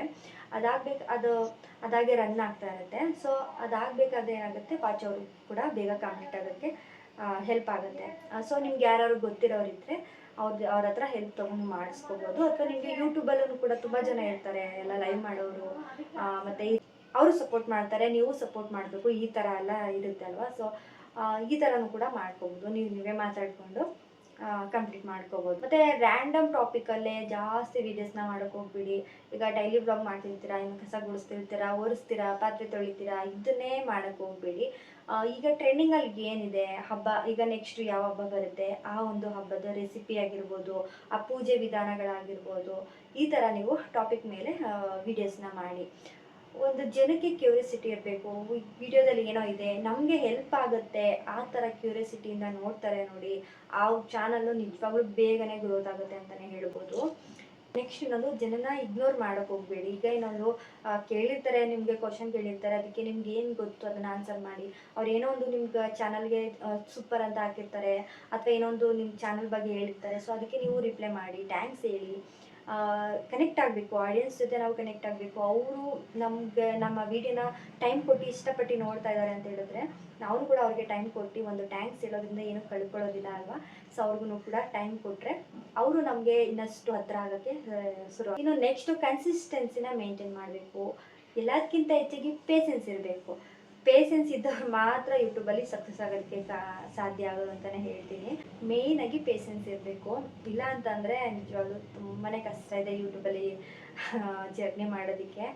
A: ಅದಾಗೆ ರನ್ ಆಗ್ತಾ ಇರುತ್ತೆ. ಸೊ ಅದಾಗಬೇಕಾದ್ರೆ ಏನಾಗುತ್ತೆ, ವಾಚ್ ಅವರು ಕೂಡ ಬೇಗ ಕಂಪ್ಲೀಟ್ ಆಗೋಕ್ಕೆ ಹೆಲ್ಪ್ ಆಗುತ್ತೆ. ಸೊ ನಿಮ್ಗೆ ಯಾರು ಗೊತ್ತಿರೋರಿದ್ದರೆ ಅವ್ರ ಹತ್ರ ಹೆಲ್ಪ್ ತೊಗೊಂಡು ಮಾಡಿಸ್ಕೋಬೋದು. ಅಥವಾ ನಿಮಗೆ ಯೂಟ್ಯೂಬಲ್ಲೂ ಕೂಡ ತುಂಬ ಜನ ಇರ್ತಾರೆ, ಎಲ್ಲ ಲೈವ್ ಮಾಡೋರು, ಮತ್ತು ಅವರು ಸಪೋರ್ಟ್ ಮಾಡ್ತಾರೆ, ನೀವು ಸಪೋರ್ಟ್ ಮಾಡಬೇಕು, ಈ ಥರ ಎಲ್ಲ ಇರುತ್ತೆ ಅಲ್ವಾ. ಸೊ ಈ ಥರನೂ ಕೂಡ ಮಾಡ್ಕೋಬೋದು. ನೀವೇ ಮಾತಾಡಿಕೊಂಡು ಕಂಪ್ಲೀಟ್ ಮಾಡ್ಕೋಬೋದು. ಮತ್ತು ರ್ಯಾಂಡಮ್ ಟಾಪಿಕಲ್ಲೇ ಜಾಸ್ತಿ ವೀಡಿಯೋಸ್ನ ಮಾಡೋಕ್ಕೆ ಹೋಗ್ಬಿಡಿ. ಈಗ ಡೈಲಿ ಬ್ಲಾಗ್ ಮಾಡ್ತಿರ್ತೀರಾ, ಇನ್ನು ಕಸ ಗುಡಿಸ್ತಿರ್ತೀರಾ, ಒರೆಸ್ತೀರಾ, ಪಾತ್ರೆ ತೊಳಿತೀರಾ, ಇದನ್ನೇ ಮಾಡೋಕ್ಕೆ ಹೋಗ್ಬೇಡಿ. ಈಗ ಟ್ರೆಂಡಿಂಗಲ್ಲಿ ಏನಿದೆ ಹಬ್ಬ, ಈಗ ನೆಕ್ಸ್ಟ್ ಯಾವ ಹಬ್ಬ ಬರುತ್ತೆ, ಆ ಒಂದು ಹಬ್ಬದ ರೆಸಿಪಿ ಆಗಿರ್ಬೋದು, ಆ ಪೂಜೆ ವಿಧಾನಗಳಾಗಿರ್ಬೋದು, ಈ ಥರ ನೀವು ಟಾಪಿಕ್ ಮೇಲೆ ವೀಡಿಯೋಸ್ನ ಮಾಡಿ. ಒಂದು ಜನಕ್ಕೆ ಕ್ಯೂರಿಯಾಸಿಟಿ ಇರಬೇಕು, ವಿಡಿಯೋದಲ್ಲಿ ಏನೋ ಇದೆ, ನಮಗೆ ಹೆಲ್ಪ್ ಆಗುತ್ತೆ, ಆ ಥರ ಕ್ಯೂರಿಯಾಸಿಟಿಯಿಂದ ನೋಡ್ತಾರೆ ನೋಡಿ, ಆ ಚಾನಲ್ಲು ನಿಜವಾಗ್ಲೂ ಬೇಗನೆ ಗ್ರೋತ್ ಆಗುತ್ತೆ ಅಂತಲೇ ಹೇಳ್ಬೋದು. ನೆಕ್ಸ್ಟ್ ಇನ್ನೊಂದು ಜನನ ಇಗ್ನೋರ್ ಮಾಡೋಕೆ ಹೋಗಬೇಡಿ. ಈಗ ಇನ್ನೊಂದು ಕೇಳಿರ್ತಾರೆ, ನಿಮಗೆ ಕ್ವಶನ್ ಕೇಳಿರ್ತಾರೆ, ಅದಕ್ಕೆ ನಿಮ್ಗೆ ಏನು ಗೊತ್ತು ಅದನ್ನು ಆನ್ಸರ್ ಮಾಡಿ. ಅವ್ರು ಏನೋ ಒಂದು ನಿಮ್ಗೆ ಚಾನಲ್ಗೆ ಸೂಪರ್ ಅಂತ ಹಾಕಿರ್ತಾರೆ, ಅಥವಾ ಏನೋ ಒಂದು ನಿಮ್ಮ ಚಾನಲ್ ಬಗ್ಗೆ ಹೇಳಿರ್ತಾರೆ. ಸೊ ಅದಕ್ಕೆ ನೀವು ರಿಪ್ಲೈ ಮಾಡಿ, ಥ್ಯಾಂಕ್ಸ್ ಹೇಳಿ. ಕನೆಕ್ಟ್ ಆಗಬೇಕು, ಆಡಿಯನ್ಸ್ ಜೊತೆ ನಾವು ಕನೆಕ್ಟ್ ಆಗಬೇಕು. ಅವರು ನಮಗೆ ನಮ್ಮ ವೀಡಿಯೋನ ಟೈಮ್ ಕೊಟ್ಟು ಇಷ್ಟಪಟ್ಟು ನೋಡ್ತಾ ಇದ್ದಾರೆ ಅಂತ ಹೇಳಿದ್ರೆ ನಾವು ಕೂಡ ಅವ್ರಿಗೆ ಟೈಮ್ ಕೊಟ್ಟು ಒಂದು ಥ್ಯಾಂಕ್ಸ್ ಹೇಳೋದ್ರಿಂದ ಏನೂ ಕಳ್ಕೊಳ್ಳೋದಿಲ್ಲ ಅಲ್ವಾ. ಸೊ ಅವ್ರಿಗೂ ಕೂಡ ಟೈಮ್ ಕೊಟ್ಟರೆ ಅವರು ನಮಗೆ ಇನ್ನಷ್ಟು ಹತ್ತಿರ ಆಗೋಕ್ಕೆ ಶುರು. ಇನ್ನು ನೆಕ್ಸ್ಟು ಕನ್ಸಿಸ್ಟೆನ್ಸಿನ ಮೇಂಟೈನ್ ಮಾಡಬೇಕು. ಎಲ್ಲದಕ್ಕಿಂತ ಹೆಚ್ಚಿಗೆ ಪೇಷನ್ಸ್ ಇರಬೇಕು. ಪೇಷನ್ಸ್ ಇದ್ದವ್ರು ಮಾತ್ರ ಯೂಟ್ಯೂಬಲ್ಲಿ ಸಕ್ಸಸ್ ಆಗೋದಕ್ಕೆ ಸಾಧ್ಯ ಆಗೋದು ಅಂತಲೇ ಹೇಳ್ತೀನಿ. ಮೇಯ್ನಾಗಿ ಪೇಷನ್ಸ್ ಇರಬೇಕು. ಇಲ್ಲ ಅಂತಂದರೆ ನಿಜವಾಗ್ಲೂ ತುಂಬಾ ಕಷ್ಟ ಇದೆ ಯೂಟ್ಯೂಬಲ್ಲಿ ಜರ್ನಿ ಮಾಡೋದಕ್ಕೆ.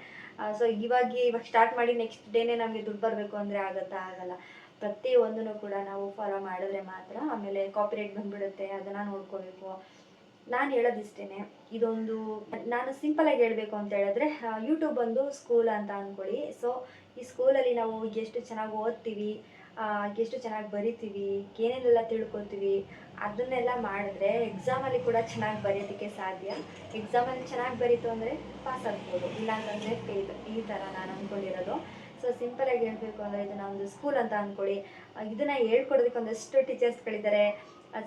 A: ಸೊ ಇವಾಗ ಸ್ಟಾರ್ಟ್ ಮಾಡಿ ನೆಕ್ಸ್ಟ್ ಡೇನೇ ನಮಗೆ ದುಡ್ಡು ಬರಬೇಕು ಅಂದರೆ ಆಗಲ್ಲ. ಪ್ರತಿಯೊಂದನ್ನು ಕೂಡ ನಾವು ಫಾಲೋ ಮಾಡಿದ್ರೆ ಮಾತ್ರ. ಆಮೇಲೆ ಕಾಪಿರೈಟ್ ಬಂದುಬಿಡುತ್ತೆ, ಅದನ್ನು ನೋಡ್ಕೋಬೇಕು. ನಾನು ಹೇಳೋದಿಷ್ಟೇ, ಇದೊಂದು ನಾನು ಸಿಂಪಲಾಗಿ ಹೇಳಬೇಕು ಅಂತ ಹೇಳಿದ್ರೆ ಯೂಟ್ಯೂಬ್ ಒಂದು ಸ್ಕೂಲ್ ಅಂತ ಅಂದ್ಕೊಳ್ಳಿ. ಸೊ ಈ ಸ್ಕೂಲಲ್ಲಿ ನಾವು ಎಷ್ಟು ಚೆನ್ನಾಗಿ ಓದ್ತೀವಿ, ಎಷ್ಟು ಚೆನ್ನಾಗಿ ಬರಿತೀವಿ, ಏನೇನೆಲ್ಲ ತಿಳ್ಕೊತೀವಿ, ಅದನ್ನೆಲ್ಲ ಮಾಡಿದ್ರೆ ಎಕ್ಸಾಮಲ್ಲಿ ಕೂಡ ಚೆನ್ನಾಗಿ ಬರೆಯೋದಕ್ಕೆ ಸಾಧ್ಯ. ಎಕ್ಸಾಮಲ್ಲಿ ಚೆನ್ನಾಗಿ ಬರೀತು ಅಂದರೆ ಪಾಸ್ ಆಗ್ಬೋದು, ಇಲ್ಲಾಂತಂದರೆ ಫೇಲ್. ಈ ಥರ ನಾನು ಅಂದ್ಕೊಂಡಿರೋದು. ಸೊ ಸಿಂಪಲಾಗಿ ಹೇಳಬೇಕು ಅಂದರೆ ಇದನ್ನು ಒಂದು ಸ್ಕೂಲ್ ಅಂತ ಅಂದ್ಕೊಳ್ಳಿ. ಇದನ್ನು ಹೇಳ್ಕೊಡೋದಕ್ಕೆ ಒಂದಷ್ಟು ಟೀಚರ್ಸ್ಗಳಿದ್ದಾರೆ.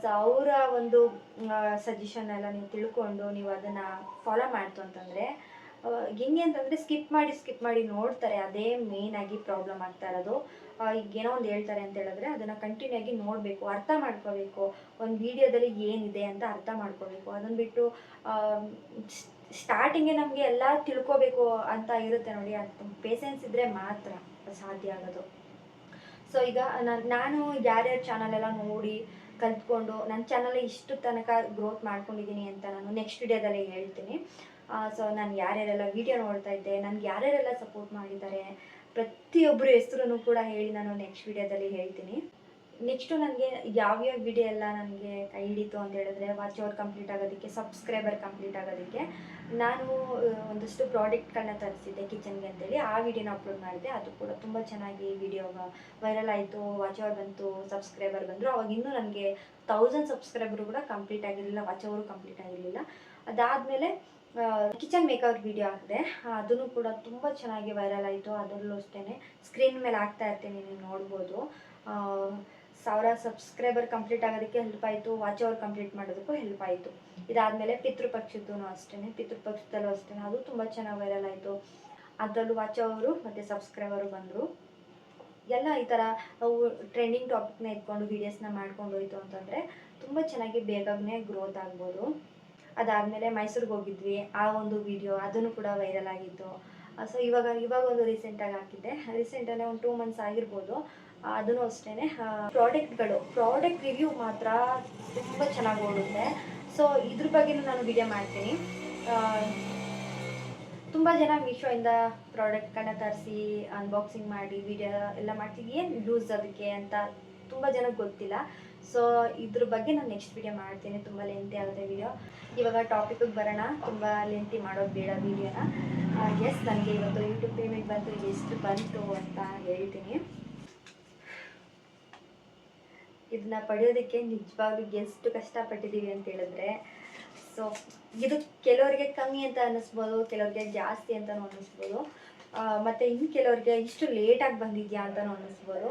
A: ಸೊ ಅವರ ಒಂದು ಸಜೆಷನ್ ಎಲ್ಲ ನೀವು ತಿಳ್ಕೊಂಡು ನೀವು ಅದನ್ನು ಫಾಲೋ ಮಾಡ್ತು ಅಂತಂದರೆ ಹೆಂಗೆ ಅಂತಂದರೆ ಸ್ಕಿಪ್ ಮಾಡಿ ನೋಡ್ತಾರೆ. ಅದೇ ಮೇಯ್ನಾಗಿ ಪ್ರಾಬ್ಲಮ್ ಆಗ್ತಾ ಇರೋದು. ಈಗ ಏನೋ ಒಂದು ಹೇಳ್ತಾರೆ ಅಂತ ಹೇಳಿದ್ರೆ ಅದನ್ನು ಕಂಟಿನ್ಯೂ ಆಗಿ ನೋಡಬೇಕು, ಅರ್ಥ ಮಾಡ್ಕೋಬೇಕು. ಒಂದು ವೀಡಿಯೋದಲ್ಲಿ ಏನಿದೆ ಅಂತ ಅರ್ಥ ಮಾಡ್ಕೋಬೇಕು. ಅದನ್ನು ಬಿಟ್ಟು ಸ್ಟಾರ್ಟಿಂಗೇ ನಮಗೆ ಎಲ್ಲ ತಿಳ್ಕೋಬೇಕು ಅಂತ ಇರುತ್ತೆ ನೋಡಿ, ಅದು ಪೇಷನ್ಸ್ ಇದ್ದರೆ ಮಾತ್ರ ಸಾಧ್ಯ ಆಗೋದು. ಸೊ ಈಗ ನಾನು ಯಾರ್ಯಾರ ಚಾನಲೆಲ್ಲ ನೋಡಿ ಕಲ್ತ್ಕೊಂಡು ನನ್ನ ಚಾನಲ್ ಇಷ್ಟು ತನಕ ಗ್ರೋತ್ ಮಾಡ್ಕೊಂಡಿದ್ದೀನಿ ಅಂತ ನಾನು ನೆಕ್ಸ್ಟ್ ವಿಡಿಯೋದಲ್ಲೇ ಹೇಳ್ತೀನಿ. ಸೊ ನಾನು ಯಾರ್ಯಾರೆಲ್ಲ ವೀಡಿಯೋ ನೋಡ್ತಾ ಇದ್ದೆ, ನನಗೆ ಯಾರ್ಯಾರೆಲ್ಲ ಸಪೋರ್ಟ್ ಮಾಡಿದ್ದಾರೆ, ಪ್ರತಿಯೊಬ್ಬರು ಹೆಸರು ಕೂಡ ಹೇಳಿ ನಾನು ನೆಕ್ಸ್ಟ್ ವಿಡಿಯೋದಲ್ಲಿ ಹೇಳ್ತೀನಿ. ನೆಕ್ಸ್ಟು ನನಗೆ ಯಾವ್ಯಾವ ವಿಡಿಯೋ ಎಲ್ಲ ನನಗೆ ಕೈ ಹಿಡಿತು ಅಂತ ಹೇಳಿದ್ರೆ ವಾಚ್ ಅವರ್ ಕಂಪ್ಲೀಟ್ ಆಗೋದಕ್ಕೆ, ಸಬ್ಸ್ಕ್ರೈಬರ್ ಕಂಪ್ಲೀಟ್ ಆಗೋದಕ್ಕೆ ನಾನು ಒಂದಷ್ಟು ಪ್ರಾಡಕ್ಟ್ಗಳನ್ನ ತರಿಸಿದ್ದೆ ಕಿಚನ್ಗೆ ಅಂತೇಳಿ. ಆ ವಿಡಿಯೋನ ಅಪ್ಲೋಡ್ ಮಾಡಿದೆ. ಅದು ಕೂಡ ತುಂಬ ಚೆನ್ನಾಗಿ ವಿಡಿಯೋ ವೈರಲ್ ಆಯಿತು, ವಾಚ್ ಅವರ್ ಬಂತು, ಸಬ್ಸ್ಕ್ರೈಬರ್ ಬಂದರು. ಅವಾಗ ಇನ್ನೂ ನನಗೆ 1000 ಸಬ್ಸ್ಕ್ರೈಬರು ಕೂಡ ಕಂಪ್ಲೀಟ್ ಆಗಿರಲಿಲ್ಲ, ವಾಚ್ ಅವರು ಕಂಪ್ಲೀಟ್ ಆಗಿರಲಿಲ್ಲ. ಅದಾದಮೇಲೆ ಕಿಚನ್ ಮೇಕರ್ ವಿಡಿಯೋ ಹಾಕಿದೆ, ಅದನ್ನು ಕೂಡ ತುಂಬ ಚೆನ್ನಾಗಿ ವೈರಲ್ ಆಯಿತು. ಅದರಲ್ಲೂ ಅಷ್ಟೇ ಸ್ಕ್ರೀನ್ ಮೇಲೆ ಹಾಕ್ತಾ ಇರ್ತೀನಿ, ನೀವು ನೋಡ್ಬೋದು. 1000 ಸಬ್ಸ್ಕ್ರೈಬರ್ ಕಂಪ್ಲೀಟ್ ಆಗೋದಕ್ಕೆ ಹೆಲ್ಪ್ ಆಯಿತು, ವಾಚ್ ಅವರ್ ಕಂಪ್ಲೀಟ್ ಮಾಡೋದಕ್ಕೂ ಹೆಲ್ಪ್ ಆಯಿತು. ಇದಾದಮೇಲೆ ಪಿತೃಪಕ್ಷದ್ದು ಅಷ್ಟೇ, ಪಿತೃಪಕ್ಷದಲ್ಲೂ ಅಷ್ಟೇ ಅದು ತುಂಬ ಚೆನ್ನಾಗಿ ವೈರಲ್ ಆಯಿತು. ಅದರಲ್ಲೂ ವಾಚ್ ಅವರು ಮತ್ತು ಸಬ್ಸ್ಕ್ರೈಬರು ಬಂದರು. ಎಲ್ಲ ಈ ಥರ ನಾವು ಟ್ರೆಂಡಿಂಗ್ ಟಾಪಿಕ್ನ ಇಟ್ಕೊಂಡು ವೀಡಿಯೋಸ್ನ ಮಾಡ್ಕೊಂಡು ಹೋಯ್ತು ಅಂತಂದರೆ ತುಂಬ ಚೆನ್ನಾಗಿ ಬೇಗನೆ ಗ್ರೋತ್ ಆಗ್ಬೋದು. ಅದಾದಮೇಲೆ ಮೈಸೂರಿಗೆ ಹೋಗಿದ್ವಿ, ಆ ಒಂದು ವಿಡಿಯೋ ಅದನ್ನು ಕೂಡ ವೈರಲ್ ಆಗಿತ್ತು. ಸೊ ಇವಾಗ ಒಂದು ರೀಸೆಂಟಾಗಿ ಹಾಕಿದ್ದೆ, ರೀಸೆಂಟಾಗಿ ಒಂದು 2 ಮಂತ್ಸ್ ಆಗಿರ್ಬೋದು. ಅದನ್ನು ಅಷ್ಟೇ ಪ್ರಾಡಕ್ಟ್ ರಿವ್ಯೂ ಮಾತ್ರ ತುಂಬ ಚೆನ್ನಾಗಿ ಓಡುತ್ತೆ. ಸೊ ಇದ್ರ ಬಗ್ಗೆನೂ ನಾನು ವಿಡಿಯೋ ಮಾಡ್ತೀನಿ. ತುಂಬ ಜನ ಮೀಶೋಯಿಂದ ಪ್ರಾಡಕ್ಟ್ಗಳನ್ನ ತರಿಸಿ ಅನ್ಬಾಕ್ಸಿಂಗ್ ಮಾಡಿ ವಿಡಿಯೋ ಎಲ್ಲ ಮಾಡ್ತೀವಿ, ಏನು ಯೂಸ್ ಅದಕ್ಕೆ ಅಂತ ತುಂಬ ಜನಕ್ಕೆ ಗೊತ್ತಿಲ್ಲ. ಸೊ ಇದ್ರ ಬಗ್ಗೆ ನಾನು ನೆಕ್ಸ್ಟ್ ವಿಡಿಯೋ ಮಾಡ್ತೀನಿ, ತುಂಬ ಲೆಂತಿ ಆಗುತ್ತೆ ವಿಡಿಯೋ. ಇವಾಗ ಟಾಪಿಕಿಗೆ ಬರೋಣ, ತುಂಬ ಲೆಂತಿ ಮಾಡೋದು ಬೇಡ ವಿಡಿಯೋನ. ಎಸ್, ನನಗೆ ಇವತ್ತು ಯೂಟ್ಯೂಬ್ ಪೇಮೆಂಟ್ ಬಂತು, ಎಷ್ಟು ಬಂತು ಅಂತ ಹೇಳ್ತೀನಿ. ಇದನ್ನ ಪಡೆಯೋದಕ್ಕೆ ನಿಜವಾಗ್ಲೂ ಎಷ್ಟು ಕಷ್ಟಪಟ್ಟಿದ್ದೀವಿ ಅಂತ ಹೇಳಿದ್ರೆ, ಸೊ ಇದು ಕೆಲವರಿಗೆ ಕಮ್ಮಿ ಅಂತ ಅನ್ನಿಸ್ಬೋದು, ಕೆಲವರಿಗೆ ಜಾಸ್ತಿ ಅಂತಲೂ ಅನ್ನಿಸ್ಬೋದು, ಮತ್ತು ಇನ್ನು ಕೆಲವರಿಗೆ ಇಷ್ಟು ಲೇಟಾಗಿ ಬಂದಿದೆಯಾ ಅಂತಲೂ ಅನ್ನಿಸ್ಬೋದು.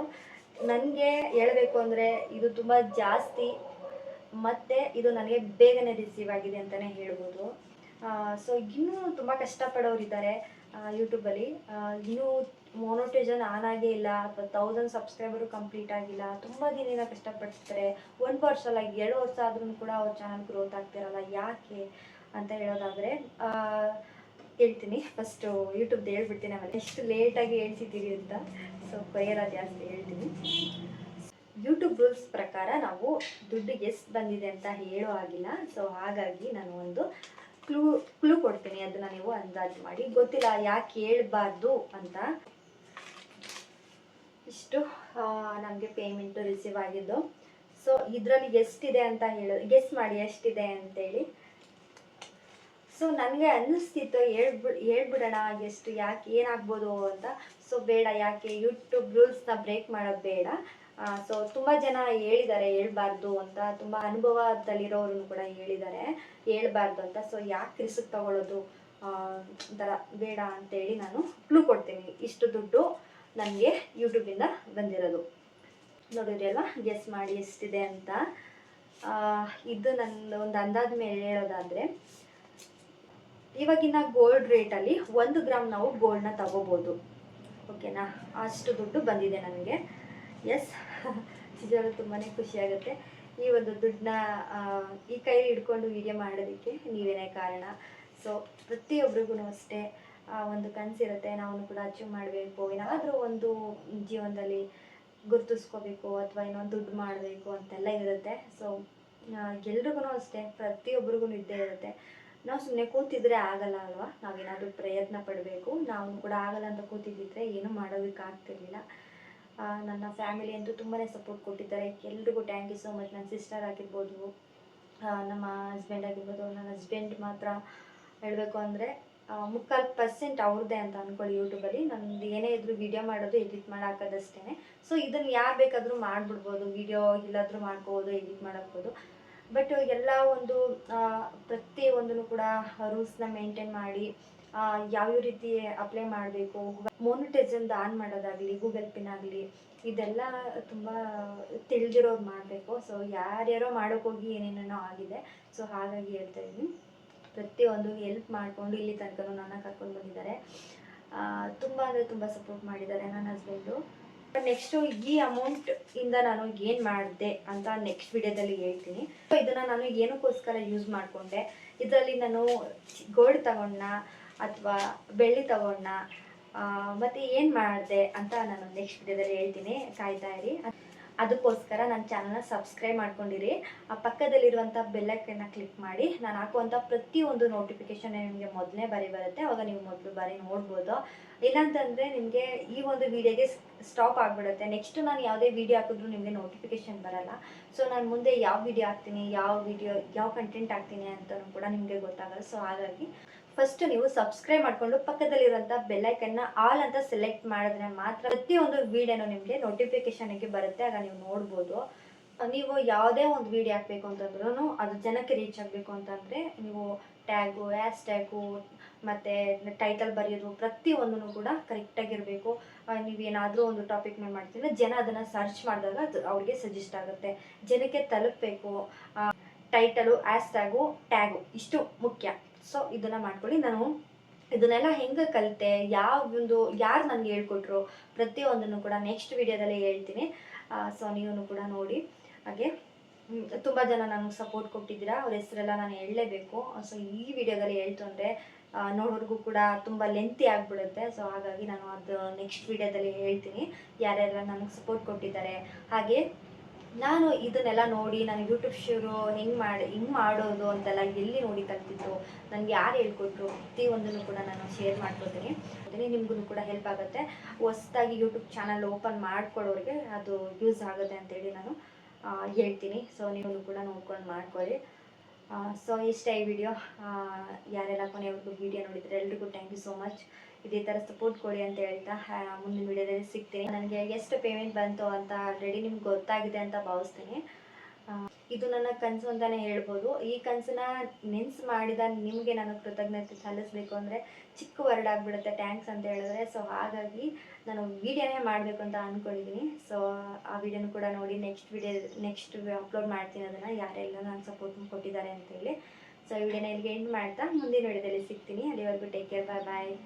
A: ನನಗೆ ಹೇಳಬೇಕು ಅಂದರೆ ಇದು ತುಂಬ ಜಾಸ್ತಿ, ಮತ್ತು ಇದು ನನಗೆ ಬೇಗನೆ ರಿಸೀವ್ ಆಗಿದೆ ಅಂತಲೇ ಹೇಳ್ಬೋದು. ಸೊ ಇನ್ನೂ ತುಂಬ ಕಷ್ಟಪಡೋರಿದ್ದಾರೆ ಯೂಟ್ಯೂಬಲ್ಲಿ. ಇನ್ನೂ ಮೊನೋಟೈಸೇಷನ್ ಆನ್ ಆಗೇ ಇಲ್ಲ, ಅಥವಾ 1000 ಸಬ್ಸ್ಕ್ರೈಬರು ಕಂಪ್ಲೀಟ್ ಆಗಿಲ್ಲ, ತುಂಬ ದಿನ ಕಷ್ಟಪಡ್ತಾರೆ. 1 ವರ್ಷ ಅಲ್ಲ, 2 ವರ್ಷ ಆದ್ರೂ ಕೂಡ ಅವ್ರ ಚಾನಲ್ ಗ್ರೋತ್ ಆಗ್ತಿರಲ್ಲ, ಯಾಕೆ ಅಂತ ಹೇಳೋದಾದರೆ ಹೇಳ್ತೀನಿ. ಫಸ್ಟು ಯೂಟ್ಯೂಬ್ದು ಹೇಳ್ಬಿಡ್ತೀನಿ, ಆಮೇಲೆ ಎಷ್ಟು ಲೇಟಾಗಿ ಹೇಳ್ತಿದ್ದೀರಿ ಅಂತ. ಸೊ ಕೊರಿಯರ ಜಾಸ್ತಿ ಹೇಳ್ತೀನಿ. ಯೂಟ್ಯೂಬ್ ರೂಲ್ಸ್ ಪ್ರಕಾರ ನಾವು ದುಡ್ಡು ಎಷ್ಟು ಬಂದಿದೆ ಅಂತ ಹೇಳೋ ಆಗಿಲ್ಲ. ಸೊ ಹಾಗಾಗಿ ನಾನು ಒಂದು ಕ್ಲೂ ಕೊಡ್ತೀನಿ, ಅದನ್ನು ನೀವು ಅಂದಾಜು ಮಾಡಿ. ಗೊತ್ತಿಲ್ಲ ಯಾಕೆ ಹೇಳ್ಬಾರ್ದು ಅಂತ. ಇಷ್ಟು ನಮಗೆ ಪೇಮೆಂಟು ರಿಸೀವ್ ಆಗಿದ್ದು. ಸೊ ಇದರಲ್ಲಿ ಎಷ್ಟಿದೆ ಅಂತ ಗೆಸ್ ಮಾಡಿ ಎಷ್ಟಿದೆ ಅಂತೇಳಿ. ಸೊ ನನಗೆ ಅನ್ನಿಸ್ತಿತ್ತು ಹೇಳ್ಬಿಡೋಣ ಎಷ್ಟು, ಯಾಕೆ ಏನಾಗ್ಬೋದು ಅಂತ. ಸೊ ಬೇಡ, ಯಾಕೆ ಯೂಟ್ಯೂಬ್ ರೂಲ್ಸ್ನ ಬ್ರೇಕ್ ಮಾಡೋದು ಬೇಡ. ಸೊ ತುಂಬ ಜನ ಹೇಳಿದ್ದಾರೆ ಹೇಳ್ಬಾರ್ದು ಅಂತ, ತುಂಬ ಅನುಭವದಲ್ಲಿರೋರು ಕೂಡ ಹೇಳಿದ್ದಾರೆ ಹೇಳ್ಬಾರ್ದು ಅಂತ. ಸೊ ಯಾಕೆ ರಿಸ್ಕ್ ತಗೊಳ್ಳೋದು, ಒಂಥರ ಬೇಡ ಅಂತೇಳಿ ನಾನು ಕ್ಲೂ ಕೊಡ್ತೀನಿ. ಇಷ್ಟು ದುಡ್ಡು ನನಗೆ ಯೂಟ್ಯೂಬಿಂದ ಬಂದಿರೋದು ನೋಡಿದ್ರಿ ಅಲ್ವಾ, ಗೆಸ್ ಮಾಡಿ ಎಷ್ಟಿದೆ ಅಂತ. ಇದು ನನ್ನ ಒಂದು ಅಂದಾಜು ಮೇಲೆ ಹೇಳೋದಾದರೆ, ಇವಾಗಿನ ಗೋಲ್ಡ್ ರೇಟಲ್ಲಿ 1 ಗ್ರಾಮ್ ನಾವು ಗೋಲ್ಡ್ನ ತಗೋಬೋದು. ಓಕೆನಾ, ಅಷ್ಟು ದುಡ್ಡು ಬಂದಿದೆ ನನಗೆ. ಎಸ್, ನಿಜವಾಗ್ಲೂ ತುಂಬಾ ಖುಷಿಯಾಗುತ್ತೆ. ಈ ಒಂದು ದುಡ್ಡನ್ನ ಈ ಕೈ ಹಿಡ್ಕೊಂಡು ವಿಡಿಯೋ ಮಾಡೋದಕ್ಕೆ ನೀವೇನೇ ಕಾರಣ. ಸೊ ಪ್ರತಿಯೊಬ್ಬರಿಗೂ ಅಷ್ಟೇ ಒಂದು ಕನಸಿರುತ್ತೆ, ನಾವು ಕೂಡ ಅಚೀವ್ ಮಾಡಬೇಕು, ಏನಾದರೂ ಒಂದು ಜೀವನದಲ್ಲಿ ಗುರುತಿಸ್ಕೋಬೇಕು ಅಥವಾ ಇನ್ನೊಂದು ದುಡ್ಡು ಮಾಡಬೇಕು ಅಂತೆಲ್ಲ ಇರುತ್ತೆ. ಸೊ ಎಲ್ರಿಗೂ ಅಷ್ಟೇ, ಪ್ರತಿಯೊಬ್ಬರಿಗೂ ಇದ್ದೇ ಇರುತ್ತೆ. ನಾವು ಸುಮ್ಮನೆ ಕೂತಿದ್ರೆ ಆಗಲ್ಲ ಅಲ್ವಾ, ನಾವೇನಾದರೂ ಪ್ರಯತ್ನ ಪಡಬೇಕು. ನಾವು ಕೂಡ ಆಗಲ್ಲ ಅಂತ ಕೂತಿದ್ದಿದ್ರೆ ಏನೂ ಮಾಡೋದಕ್ಕೆ ಆಗ್ತಿರ್ಲಿಲ್ಲ. ನನ್ನ ಫ್ಯಾಮಿಲಿ ಅಂತೂ ತುಂಬಾ ಸಪೋರ್ಟ್ ಕೊಟ್ಟಿದ್ದಾರೆ. ಎಲ್ರಿಗೂ ಥ್ಯಾಂಕ್ ಯು ಸೋ ಮಚ್. ನನ್ನ ಸಿಸ್ಟರ್ ಆಗಿರ್ಬೋದು, ನಮ್ಮ ಹಸ್ಬೆಂಡ್ ಆಗಿರ್ಬೋದು. ನನ್ನ ಹಸ್ಬೆಂಡ್ ಮಾತ್ರ ಹೇಳಬೇಕು ಅಂದರೆ 3/4% ಅವ್ರದ್ದೇ ಅಂತ ಅಂದ್ಕೊಳ್ಳಿ. ಯೂಟ್ಯೂಬಲ್ಲಿ ನಂದು ಏನೇ ಇದ್ರೂ ವಿಡಿಯೋ ಮಾಡೋದು, ಎಡಿಟ್ ಮಾಡಿ ಹಾಕೋದಷ್ಟೇ. ಸೊ ಇದನ್ನು ಯಾರು ಬೇಕಾದರೂ ಮಾಡಿಬಿಡ್ಬೋದು, ವಿಡಿಯೋ ಇಲ್ಲಾದರೂ ಮಾಡ್ಕೋಬೋದು, ಎಡಿಟ್ ಮಾಡೋಕ್ಬೋದು. ಬಟ್ ಎಲ್ಲ ಒಂದು ಪ್ರತಿಯೊಂದನ್ನು ಕೂಡ ರೂಲ್ಸ್ನ ಮೇಂಟೈನ್ ಮಾಡಿ ಯಾವ್ಯಾವ ರೀತಿ ಅಪ್ಲೈ ಮಾಡಬೇಕು, ಮೊನಿಟೈಸೇಷನ್ ಆನ್ ಮಾಡೋದಾಗಲಿ, ಗೂಗಲ್ ಪಿನ್ ಆಗಲಿ, ಇದೆಲ್ಲ ತುಂಬ ತಿಳಿದಿರೋರು ಮಾಡಬೇಕು. ಸೊ ಯಾರ್ಯಾರೋ ಮಾಡೋಕ್ಕೋಗಿ ಏನೇನೋ ಆಗಿದೆ. ಸೊ ಹಾಗಾಗಿ ಹೇಳ್ತಾ ಇದ್ದೀನಿ, ಪ್ರತಿಯೊಂದು ಹೆಲ್ಪ್ ಮಾಡಿಕೊಂಡು ಇಲ್ಲಿ ತನಕ ನನ್ನ ಕರ್ಕೊಂಡು ಬಂದಿದ್ದಾರೆ. ತುಂಬ ಅಂದರೆ ತುಂಬ ಸಪೋರ್ಟ್ ಮಾಡಿದ್ದಾರೆ ನನ್ನ ಹಸ್ಬೆಂಡು. ನೆಕ್ಸ್ಟು ಈ ಅಮೌಂಟ್ ಇಂದ ನಾನು ಏನು ಮಾಡಿದೆ ಅಂತ ನೆಕ್ಸ್ಟ್ ವಿಡಿಯೋದಲ್ಲಿ ಹೇಳ್ತೀನಿ. ಇದನ್ನು ನಾನು ಏನಕ್ಕೋಸ್ಕರ ಯೂಸ್ ಮಾಡಿಕೊಂಡೆ, ಇದರಲ್ಲಿ ನಾನು ಗೋಲ್ಡ್ ತಗೊಂಡ ಅಥವಾ ಬೆಳ್ಳಿ ತಗೊಂಡ ಮತ್ತು ಏನು ಮಾಡಿದೆ ಅಂತ ನಾನು ನೆಕ್ಸ್ಟ್ ವಿಡಿಯೋದಲ್ಲಿ ಹೇಳ್ತೀನಿ. ಕಾಯ್ತಾ ಇರಿ. ಅದಕ್ಕೋಸ್ಕರ ನನ್ನ ಚಾನಲ್ನ ಸಬ್ಸ್ಕ್ರೈಬ್ ಮಾಡ್ಕೊಂಡಿರಿ. ಆ ಪಕ್ಕದಲ್ಲಿರುವಂಥ ಬೆಲ್ಲೈಕನ್ನ ಕ್ಲಿಕ್ ಮಾಡಿ. ನಾನು ಹಾಕುವಂಥ ಪ್ರತಿಯೊಂದು ನೋಟಿಫಿಕೇಷನ್ ನಿಮಗೆ ಮೊದಲನೇ ಬಾರಿ ಬರುತ್ತೆ, ಆವಾಗ ನೀವು ಮೊದಲು ಬಾರಿ ನೋಡ್ಬೋದು. ಇಲ್ಲಾಂತಂದರೆ ನಿಮಗೆ ಈ ಒಂದು ವಿಡಿಯೋಗೆ ಸ್ಟಾಪ್ ಆಗಿಬಿಡುತ್ತೆ. ನೆಕ್ಸ್ಟ್ ನಾನು ಯಾವುದೇ ವಿಡಿಯೋ ಹಾಕಿದ್ರೂ ನಿಮಗೆ ನೋಟಿಫಿಕೇಷನ್ ಬರಲ್ಲ. ಸೊ ನಾನು ಮುಂದೆ ಯಾವ ವಿಡಿಯೋ ಹಾಕ್ತೀನಿ, ಯಾವ ಕಂಟೆಂಟ್ ಹಾಕ್ತೀನಿ ಅಂತಲೂ ಕೂಡ ನಿಮಗೆ ಗೊತ್ತಾಗಲ್ಲ. ಸೊ ಹಾಗಾಗಿ ಫಸ್ಟ್ ನೀವು ಸಬ್ಸ್ಕ್ರೈಬ್ ಮಾಡಿಕೊಂಡು ಪಕ್ಕದಲ್ಲಿರುವಂಥ ಬೆಲ್ಲೈಕನ್ನ ಆಲ್ ಅಂತ ಸೆಲೆಕ್ಟ್ ಮಾಡಿದ್ರೆ ಮಾತ್ರ ಪ್ರತಿಯೊಂದು ವಿಡಿಯೋನು ನಿಮಗೆ ನೋಟಿಫಿಕೇಷನ್ಗೆ ಬರುತ್ತೆ, ಆಗ ನೀವು ನೋಡ್ಬೋದು. ನೀವು ಯಾವುದೇ ಒಂದು ವಿಡಿಯೋ ಹಾಕಬೇಕು ಅಂತಂದ್ರೂ ಅದು ಜನಕ್ಕೆ ರೀಚ್ ಆಗಬೇಕು ಅಂತಂದರೆ ನೀವು ಟ್ಯಾಗು, ಹ್ಯಾಶ್ ಟ್ಯಾಗು ಮತ್ತು ಟೈಟಲ್ ಬರೆಯೋದು ಪ್ರತಿಯೊಂದೂ ಕೂಡ ಕರೆಕ್ಟಾಗಿರಬೇಕು. ನೀವೇನಾದರೂ ಒಂದು ಟಾಪಿಕ್ ಮೇಲೆ ಮಾಡ್ತಿದ್ರೆ ಜನ ಅದನ್ನು ಸರ್ಚ್ ಮಾಡಿದಾಗ ಅದು ಅವ್ರಿಗೆ ಸಜೆಸ್ಟ್ ಆಗುತ್ತೆ, ಜನಕ್ಕೆ ತಲುಪಬೇಕು. ಟೈಟಲು, ಹ್ಯಾಶ್ ಟ್ಯಾಗು ಇಷ್ಟು ಮುಖ್ಯ. ಸೊ ಇದನ್ನು ಮಾಡ್ಕೊಳ್ಳಿ. ನಾನು ಇದನ್ನೆಲ್ಲ ಹೆಂಗೆ ಕಲಿತೆ, ಯಾರು ನನಗೆ ಹೇಳ್ಕೊಟ್ರು ಪ್ರತಿಯೊಂದನ್ನು ಕೂಡ ನೆಕ್ಸ್ಟ್ ವಿಡಿಯೋದಲ್ಲಿ ಹೇಳ್ತೀನಿ. ಸೊ ನೀವು ಕೂಡ ನೋಡಿ. ಹಾಗೆ ತುಂಬ ಜನ ನನಗೆ ಸಪೋರ್ಟ್ ಕೊಟ್ಟಿದ್ದೀರಾ, ಅವ್ರ ಹೆಸರೆಲ್ಲ ನಾನು ಹೇಳಲೇಬೇಕು. ಸೊ ಈ ವಿಡಿಯೋದಲ್ಲಿ ಹೇಳ್ತು ಅಂದರೆ ನೋಡೋರಿಗೂ ಕೂಡ ತುಂಬ ಲೆಂತಿ ಆಗಿಬಿಡುತ್ತೆ. ಸೊ ಹಾಗಾಗಿ ನಾನು ಅದು ನೆಕ್ಸ್ಟ್ ವಿಡಿಯೋದಲ್ಲಿ ಹೇಳ್ತೀನಿ ಯಾರ್ಯಾರೆಲ್ಲ ನನಗೆ ಸಪೋರ್ಟ್ ಕೊಟ್ಟಿದ್ದಾರೆ. ಹಾಗೆ ನಾನು ಇದನ್ನೆಲ್ಲ ನೋಡಿ ನಾನು ಯೂಟ್ಯೂಬ್ ಶುರು ಹೆಂಗೆ ಮಾಡೋದು ಅಂತೆಲ್ಲ ಎಲ್ಲಿ ನೋಡಿ ಕಲ್ತಿದ್ದು, ನನಗೆ ಯಾರು ಹೇಳ್ಕೊಟ್ರು ಪ್ರತಿಯೊಂದನ್ನು ಕೂಡ ನಾನು ಶೇರ್ ಮಾಡ್ಕೊತೀನಿ. ನಿಮಗೂ ಕೂಡ ಹೆಲ್ಪ್ ಆಗುತ್ತೆ. ಹೊಸದಾಗಿ ಯೂಟ್ಯೂಬ್ ಚಾನಲ್ ಓಪನ್ ಮಾಡ್ಕೊಳ್ಳೋರಿಗೆ ಅದು ಯೂಸ್ ಆಗುತ್ತೆ ಅಂತೇಳಿ ನಾನು ಹೇಳ್ತೀನಿ. ಸೊ ನೀವು ಕೂಡ ನೋಡ್ಕೊಂಡು ಮಾಡ್ಕೊಳ್ಳಿ. ಸೊ ಇಷ್ಟೇ ಈ ವಿಡಿಯೋ. ಯಾರೆಲ್ಲ ಕೊನೆಯವರೆಗೂ ವಿಡಿಯೋ ನೋಡಿದರೆ ಎಲ್ರಿಗೂ ಥ್ಯಾಂಕ್ ಯು ಸೋ ಮಚ್. ಇದೇ ಥರ ಸಪೋರ್ಟ್ ಕೊಡಿ ಅಂತ ಹೇಳ್ತಾ ಮುಂದಿನ ವಿಡಿಯೋದಲ್ಲಿ ಸಿಗ್ತೀನಿ. ನನಗೆ ಎಷ್ಟು ಪೇಮೆಂಟ್ ಬಂತು ಅಂತ ಆಲ್ರೆಡಿ ನಿಮ್ಗೆ ಗೊತ್ತಾಗಿದೆ ಅಂತ ಭಾವಿಸ್ತೀನಿ. ಇದು ನನ್ನ ಕನಸು ಅಂತಲೇ ಹೇಳ್ಬೋದು. ಈ ಕನಸನ್ನ ನೆನ್ಸು ಮಾಡಿದ ನಿಮಗೆ ನಾನು ಕೃತಜ್ಞತೆ ಸಲ್ಲಿಸಬೇಕು ಅಂದರೆ ಚಿಕ್ಕ ವರ್ಡ್ ಆಗಿಬಿಡುತ್ತೆ ಥ್ಯಾಂಕ್ಸ್ ಅಂತ ಹೇಳಿದ್ರೆ. ಸೊ ಹಾಗಾಗಿ ನಾನು ವೀಡಿಯೋನೇ ಮಾಡಬೇಕು ಅಂತ ಅಂದ್ಕೊಂಡಿದ್ದೀನಿ. ಸೊ ಆ ವಿಡಿಯೋನು ಕೂಡ ನೋಡಿ ನೆಕ್ಸ್ಟ್ ಅಪ್ಲೋಡ್ ಮಾಡ್ತೀನಿ ಅದನ್ನು, ಯಾರೆಲ್ಲ ನಾನು ಸಪೋರ್ಟ್ ಕೊಟ್ಟಿದ್ದಾರೆ ಅಂತೇಳಿ. ಸೊ ಈ ವಿಡಿಯೋನ ಇಲ್ಲಿಗೆ ಎಂಡ್ ಮಾಡ್ತಾ ಮುಂದಿನ ವಿಡಿಯೋದಲ್ಲಿ ಸಿಗ್ತೀನಿ. ಅಲ್ಲಿವರೆಗೂ ಟೇಕ್ ಕೇರ್, ಬಾಯ್ ಬಾಯ್.